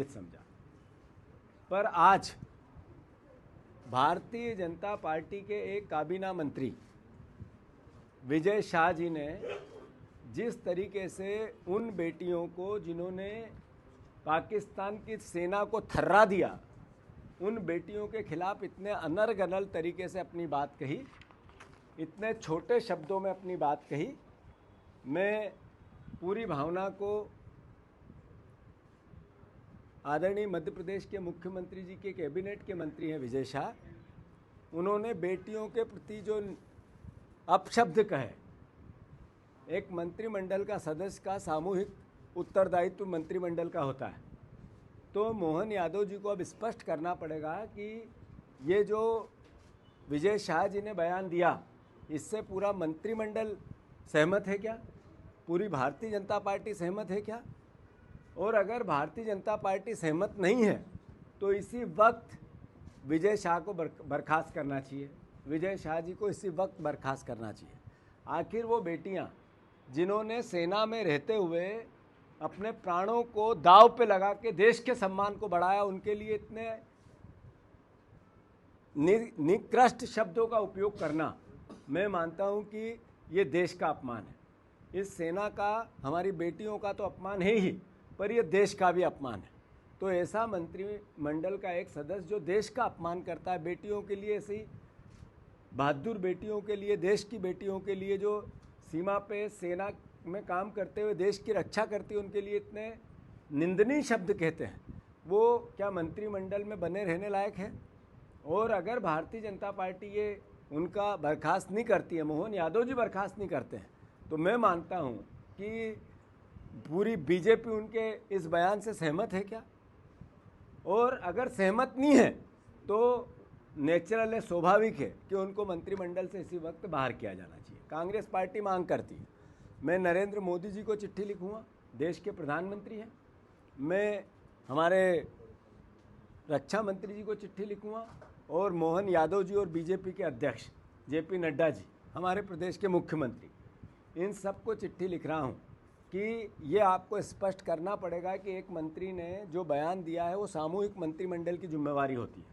संभावित समझा। पर आज भारतीय जनता पार्टी के एक काबीना मंत्री विजय शाह जी ने जिस तरीके से उन बेटियों को जिन्होंने पाकिस्तान की सेना को थर्रा दिया, उन बेटियों के खिलाफ इतने अनर्गल तरीके से अपनी बात कही, इतने छोटे शब्दों में अपनी बात कही, मैं पूरी भावना को आदरणीय मध्य प्रदेश के मुख्यमंत्री जी के कैबिनेट के मंत्री हैं विजय शाह, उन्होंने बेटियों के प्रति जो अपशब्द कहे, एक मंत्रिमंडल का सदस्य का सामूहिक उत्तरदायित्व मंत्रिमंडल का होता है, तो मोहन यादव जी को अब स्पष्ट करना पड़ेगा कि ये जो विजय शाह जी ने बयान दिया, इससे पूरा मंत्रिमंडल सहमत है क्या? पूरी भारतीय जनता पार्टी सहमत है क्या? और अगर भारतीय जनता पार्टी सहमत नहीं है तो इसी वक्त विजय शाह को बर्खास्त करना चाहिए, विजय शाह जी को इसी वक्त बर्खास्त करना चाहिए। आखिर वो बेटियां जिन्होंने सेना में रहते हुए अपने प्राणों को दांव पे लगा के देश के सम्मान को बढ़ाया, उनके लिए इतने निकृष्ट शब्दों का उपयोग करना, मैं मानता हूं कि ये देश का अपमान है। इस सेना का, हमारी बेटियों का तो अपमान है ही, पर ये देश का भी अपमान है। तो ऐसा मंत्रिमंडल का एक सदस्य जो देश का अपमान करता है, बेटियों के लिए, ऐसी बहादुर बेटियों के लिए, देश की बेटियों के लिए जो सीमा पे सेना में काम करते हुए देश की रक्षा करती है, उनके लिए इतने निंदनीय शब्द कहते हैं, वो क्या मंत्रिमंडल में बने रहने लायक है? और अगर भारतीय जनता पार्टी ये उनका बर्खास्त नहीं करती है, मोहन यादव जी बर्खास्त नहीं करते हैं, तो मैं मानता हूँ कि पूरी बीजेपी उनके इस बयान से सहमत है क्या? और अगर सहमत नहीं है तो नेचुरल है, स्वाभाविक है कि उनको मंत्रिमंडल से इसी वक्त बाहर किया जाना चाहिए। कांग्रेस पार्टी मांग करती है, मैं नरेंद्र मोदी जी को चिट्ठी लिखूँगा, देश के प्रधानमंत्री हैं, मैं हमारे रक्षा मंत्री जी को चिट्ठी लिखूँगा, और मोहन यादव जी और बीजेपी के अध्यक्ष जेपी नड्डा जी, हमारे प्रदेश के मुख्यमंत्री, इन सबको चिट्ठी लिख रहा हूँ कि ये आपको स्पष्ट करना पड़ेगा कि एक मंत्री ने जो बयान दिया है वो सामूहिक मंत्रिमंडल की जिम्मेवारी होती है।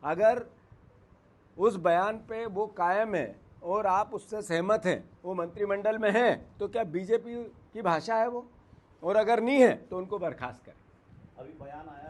अगर उस बयान पे वो कायम है और आप उससे सहमत हैं, वो मंत्रिमंडल में हैं, तो क्या बीजेपी की भाषा है वो? और अगर नहीं है तो उनको बर्खास्त करें। अभी बयान आया